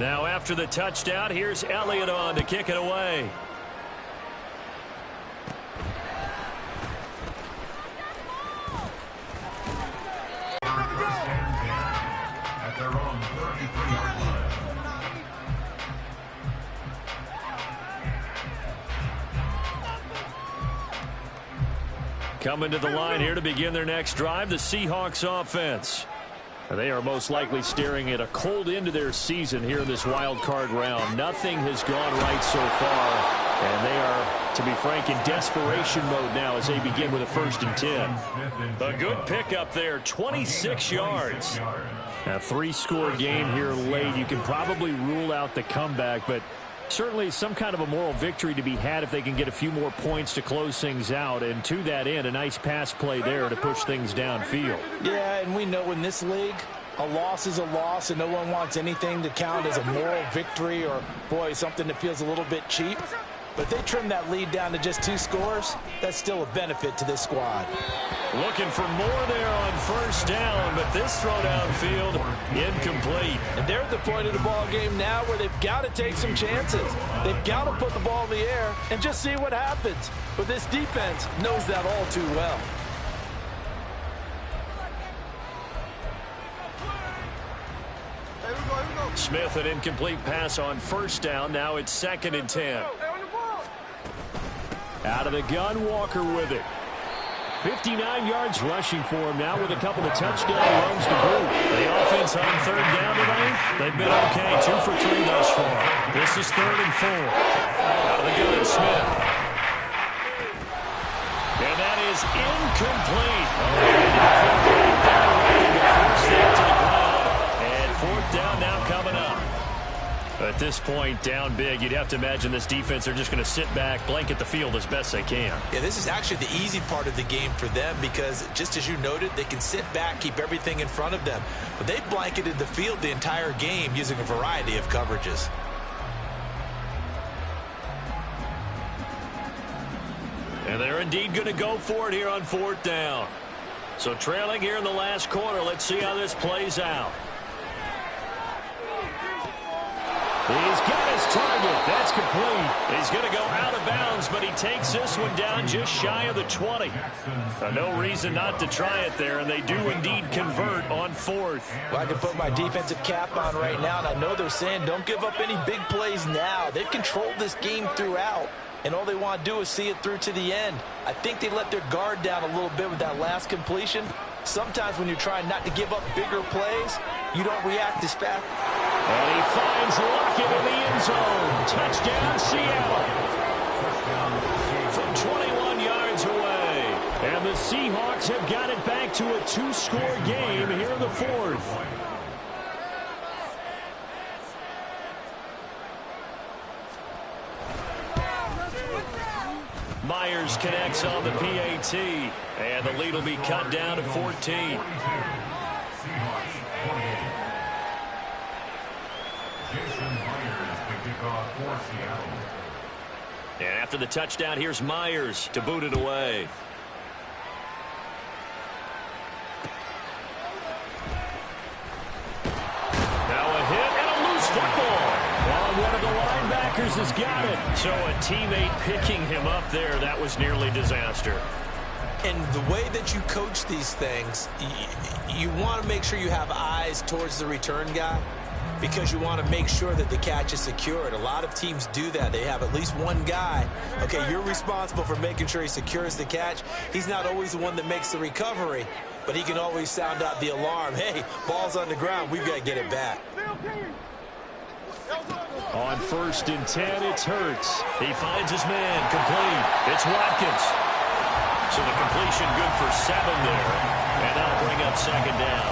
Now after the touchdown, here's Elliott on to kick it away. At their own 33-yard line. Coming to the line here to begin their next drive, the Seahawks offense. They are most likely staring at a cold end to their season here in this wild card round. Nothing has gone right so far, and they are, to be frank, in desperation mode now as they begin with a 1st and 10. A good pickup there, 26 yards. A 3-score game here late. You can probably rule out the comeback, but certainly some kind of a moral victory to be had if they can get a few more points to close things out. And to that end, a nice pass play there to push things downfield. Yeah, and we know in this league, a loss is a loss, and no one wants anything to count as a moral victory or, boy, something that feels a little bit cheap. But if they trim that lead down to just 2 scores, that's still a benefit to this squad. Looking for more there on first down, but this throw downfield incomplete. And they're at the point of the ball game now where they've got to take some chances. They've got to put the ball in the air and just see what happens. But this defense knows that all too well. Smith, an incomplete pass on first down. Now it's 2nd and 10. Out of the gun, Walker with it. 59 yards rushing for him now with a couple of touchdown runs to boot. The offense on 3rd down tonight, they've been okay. 2 for 3 thus far. This is 3rd and 4. Out of the gun, Smith. And that is incomplete. Force that to the ground. And 4th down now coming up. At this point, down big, you'd have to imagine this defense are just going to sit back, blanket the field as best they can. Yeah, this is actually the easy part of the game for them because, just as you noted, they can sit back, keep everything in front of them. But they've blanketed the field the entire game using a variety of coverages. And they're indeed going to go for it here on 4th down. So trailing here in the last quarter, let's see how this plays out. He's got his target. That's complete. He's going to go out of bounds, but he takes this one down just shy of the 20. No reason not to try it there, and they do indeed convert on 4th. Well, I can put my defensive cap on right now, and I know they're saying don't give up any big plays now. They've controlled this game throughout, and all they want to do is see it through to the end. I think they let their guard down a little bit with that last completion. Sometimes when you're trying not to give up bigger plays, you don't react as fast. And he finds Lockett in the end zone. Touchdown, Seattle. From 21 yards away. And the Seahawks have got it back to a 2-score game here in the 4th. Myers connects on the PAT. And the lead will be cut down to 14. And after the touchdown, here's Myers to boot it away. Now a hit and a loose football. Well, one of the linebackers has got it. So a teammate picking him up there, that was nearly disaster. And the way that you coach these things, you want to make sure you have eyes towards the return guy because you want to make sure that the catch is secured. A lot of teams do that. They have at least one guy. Okay, you're responsible for making sure he secures the catch. He's not always the one that makes the recovery, but he can always sound out the alarm. Hey, ball's on the ground. We've got to get it back. On 1st and 10, it's Hurts. He finds his man, complete. It's Watkins. So the completion good for 7 there. And that'll bring up 2nd down.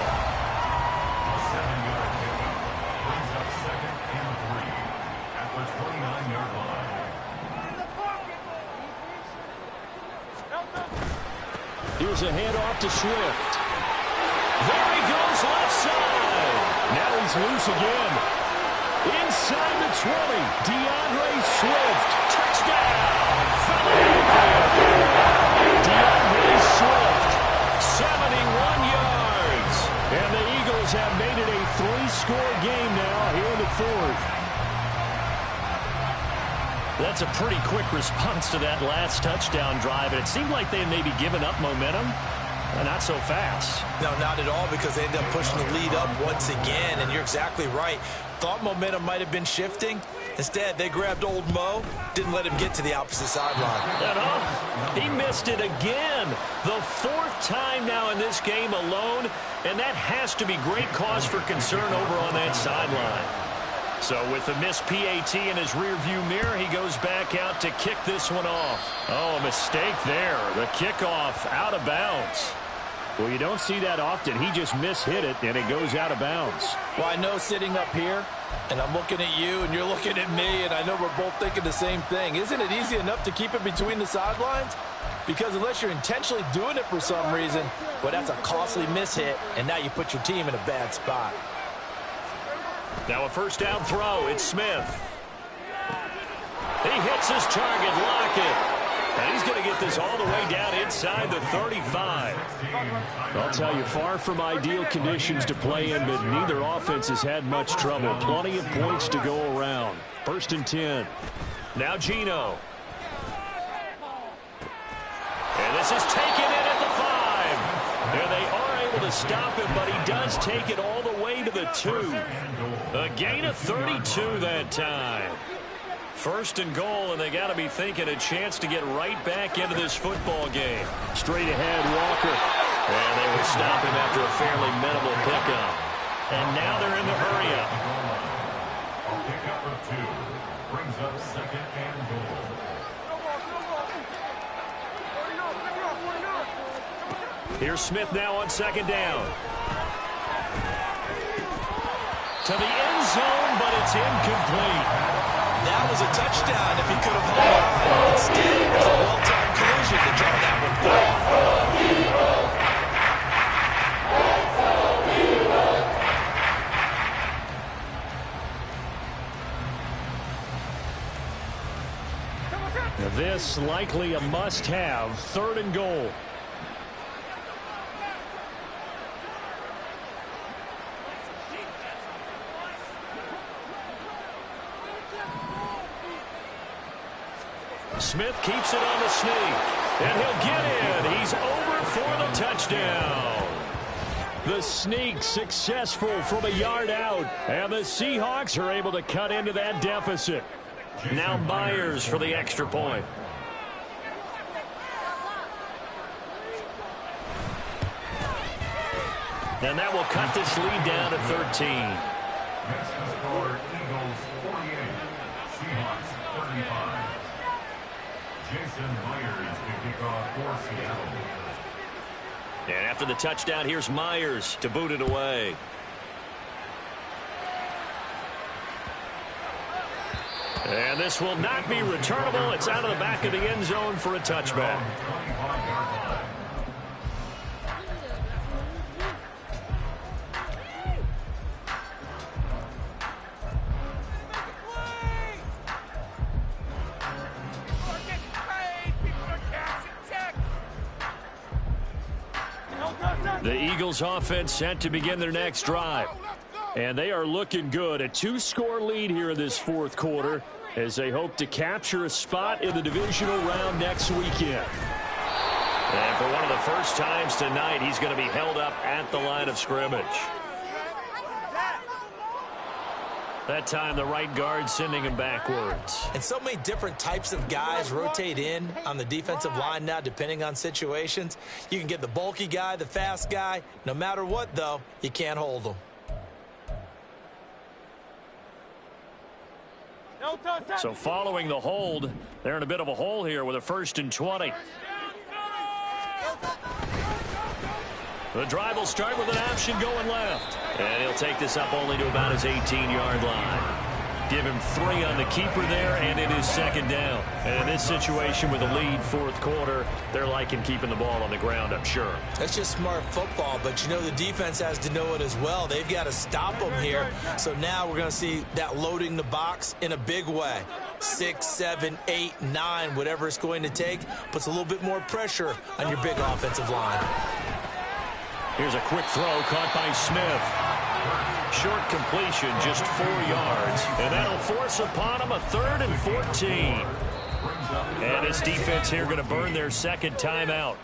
Here's a handoff to Swift. There he goes left side. Now he's loose again. Inside the 20. DeAndre Swift. Touchdown. DeAndre Swift. 71 yards. And the Eagles have made it a 3-score game now here in the 4th. That's a pretty quick response to that last touchdown drive. And it seemed like they had maybe given up momentum. Not so fast. No, not at all, because they ended up pushing the lead up once again. And you're exactly right. Thought momentum might have been shifting. Instead, they grabbed old Mo, didn't let him get to the opposite sideline. He missed it again. The 4th time now in this game alone. And that has to be great cause for concern over on that sideline. So with the missed PAT in his rearview mirror, he goes back out to kick this one off. Oh, a mistake there. The kickoff out of bounds. Well, you don't see that often. He just mishit it, and it goes out of bounds. Well, I know sitting up here, and I'm looking at you, and you're looking at me, and I know we're both thinking the same thing. Isn't it easy enough to keep it between the sidelines? Because unless you're intentionally doing it for some reason, well, that's a costly mishit, and now you put your team in a bad spot. Now a 1st down throw. It's Smith. He hits his target, Lockett. And he's going to get this all the way down inside the 35. I'll tell you, far from ideal conditions to play in, but neither offense has had much trouble. Plenty of points to go around. 1st and 10. Now Geno. And this is taken in at the 5. And they are able to stop him, but he does take it all the way to the 2. A gain of 32 that time. 1st and goal, and they got to be thinking a chance to get right back into this football game. Straight ahead, Walker. And they will stop him after a fairly minimal pickup. And now they're in the hurry-up. Pickup of 2 brings up 2nd and goal. Here's Smith now on 2nd down. To the end zone, but it's incomplete. That was a touchdown if he could have held on. Instead, it was a well-timed collision to draw that one Now this likely a must-have. 3rd and goal. Smith keeps it on the sneak, and he'll get in. He's over for the touchdown. The sneak successful from a yard out, and the Seahawks are able to cut into that deficit. Now Myers for the extra point. And that will cut this lead down to 13. Next to score, Eagles 48, Seahawks 35. Jason Myers to kick off for Seattle. And after the touchdown, here's Myers to boot it away. And this will not be returnable. It's out of the back of the end zone for a touchback. The Eagles offense set to begin their next drive. And they are looking good. A 2-score lead here in this 4th quarter as they hope to capture a spot in the divisional round next weekend. And for one of the first times tonight, he's going to be held up at the line of scrimmage. That time, the right guard sending him backwards. And so many different types of guys rotate in on the defensive line now, depending on situations. You can get the bulky guy, the fast guy. No matter what, though, you can't hold them. So following the hold, they're in a bit of a hole here with a 1st and 20. The drive will start with an option going left. And he'll take this up only to about his 18-yard line. Give him 3 on the keeper there, and it is 2nd down. And in this situation with a lead 4th quarter, they're liking keeping the ball on the ground, I'm sure. That's just smart football, but you know the defense has to know it as well. They've got to stop them here. So now we're going to see that loading the box in a big way. 6, 7, 8, 9, whatever it's going to take, puts a little bit more pressure on your big offensive line. Here's a quick throw caught by Smith. Short completion, just 4 yards. And that'll force upon him a 3rd and 14. And this defense here going to burn their 2nd timeout.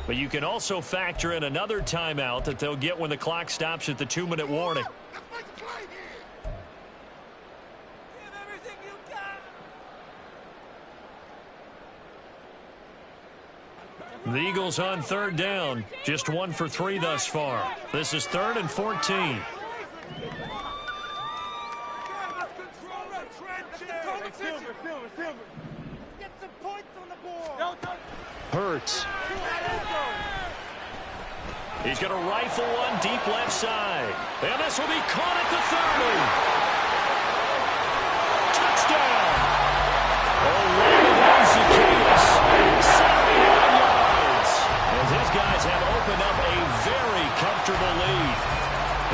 But you can also factor in another timeout that they'll get when the clock stops at the 2-minute warning. The Eagles on 3rd down. Just 1 for 3 thus far. This is 3rd and 14. Hurts. He's going to rifle one deep left side. And this will be caught at the 30. Touchdown. As these guys have opened up a very comfortable lead.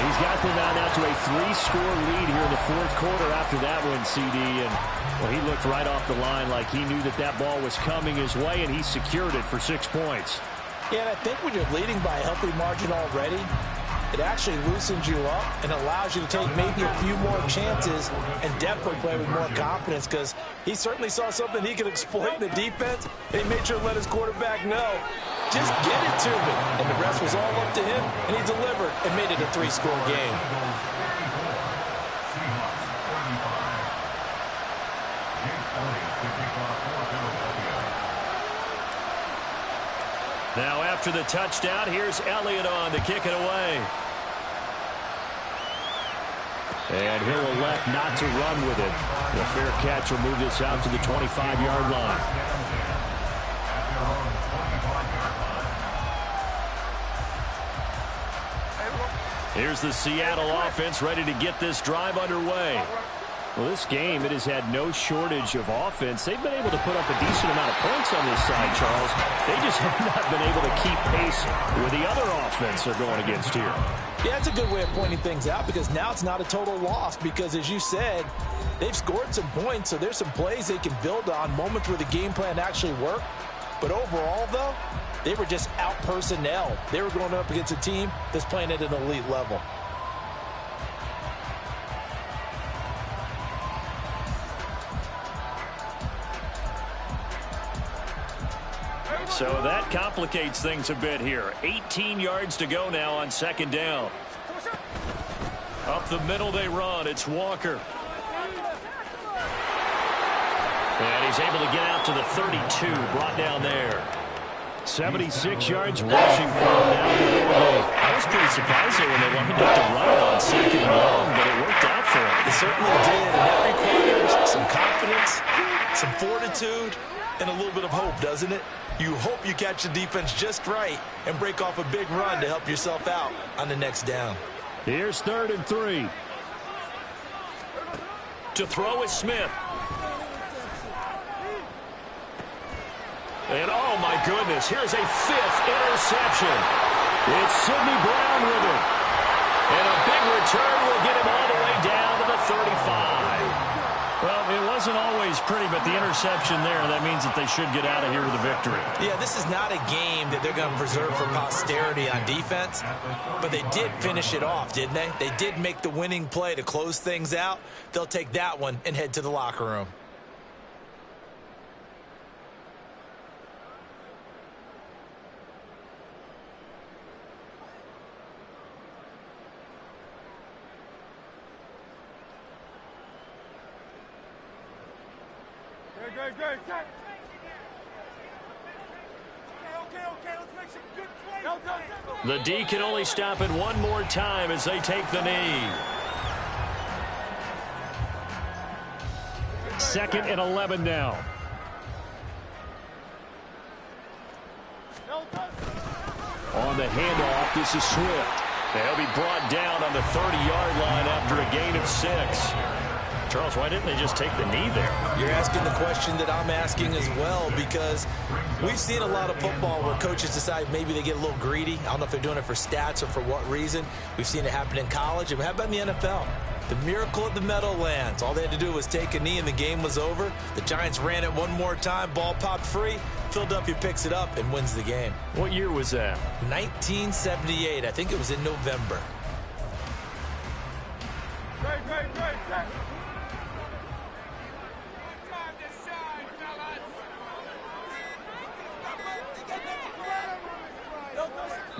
He's got them out now to a 3-score lead here in the fourth quarter after that one, CD, and well, he looked right off the line like he knew that that ball was coming his way, and he secured it for 6 points. Yeah, and I think when you're leading by a healthy margin already, it actually loosens you up and allows you to take maybe a few more chances and definitely play with more confidence, because he certainly saw something he could exploit in the defense, and he made sure to let his quarterback know, just get it to me. And the rest was all up to him, and he delivered and made it a 3-score game. Now after the touchdown, here's Elliott on to kick it away. And he'll elect not to run with it. The fair catch will move this out to the 25-yard line. Here's the Seattle offense ready to get this drive underway. Well, this game, it has had no shortage of offense. They've been able to put up a decent amount of points on this side, Charles. They just have not been able to keep pace with the other offense they're going against here. Yeah, that's a good way of pointing things out, because now it's not a total loss, because as you said, they've scored some points, so there's some plays they can build on, moments where the game plan actually worked. But overall, though, they were just out personnel. They were going up against a team that's playing at an elite level. So that complicates things a bit here. 18 yards to go now on second down. Up the middle they run. It's Walker. And he's able to get out to the 32, brought down there. 76 yards rushing for him now. I was pretty surprised there when they lined up to run it on second and long, but it worked out for him. It certainly did, and that requires some confidence, some fortitude, and a little bit of hope, doesn't it? You hope you catch the defense just right and break off a big run to help yourself out on the next down. Here's 3rd and 3. To throw is Smith. And oh my goodness, here's a 5th interception. It's Sidney Brown with it. And a big return will get him all the way down to the 35. Well, it wasn't always pretty, but the interception there, that means that they should get out of here with a victory. Yeah, this is not a game that they're going to preserve for posterity on defense, but they did finish it off, didn't they? They did make the winning play to close things out. They'll take that one and head to the locker room. The D can only stop it one more time as they take the knee. 2nd and 11 now. On the handoff, this is Swift. They'll be brought down on the 30-yard line after a gain of 6. Charles, why didn't they just take the knee there? You're asking the question that I'm asking as well, because we've seen a lot of football where coaches decide maybe they get a little greedy. I don't know if they're doing it for stats or for what reason. We've seen it happen in college. And how about in the NFL? The miracle of the Meadowlands. All they had to do was take a knee and the game was over. The Giants ran it one more time. Ball popped free. Philadelphia picks it up and wins the game. What year was that? 1978. I think it was in November. Great.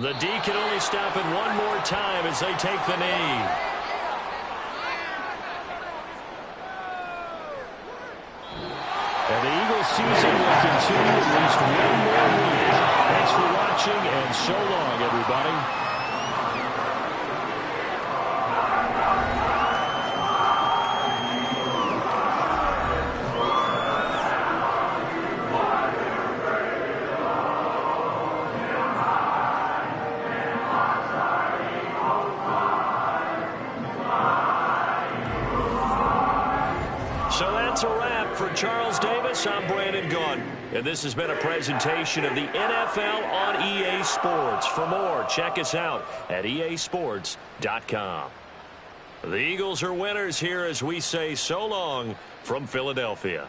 The D can only stop it one more time as they take the knee. And the Eagles season will continue at least one more week. Thanks for watching, and so long, everybody. Charles Davis, I'm Brandon Gunn, and this has been a presentation of the NFL on EA Sports. For more, check us out at easports.com. The Eagles are winners here as we say so long from Philadelphia.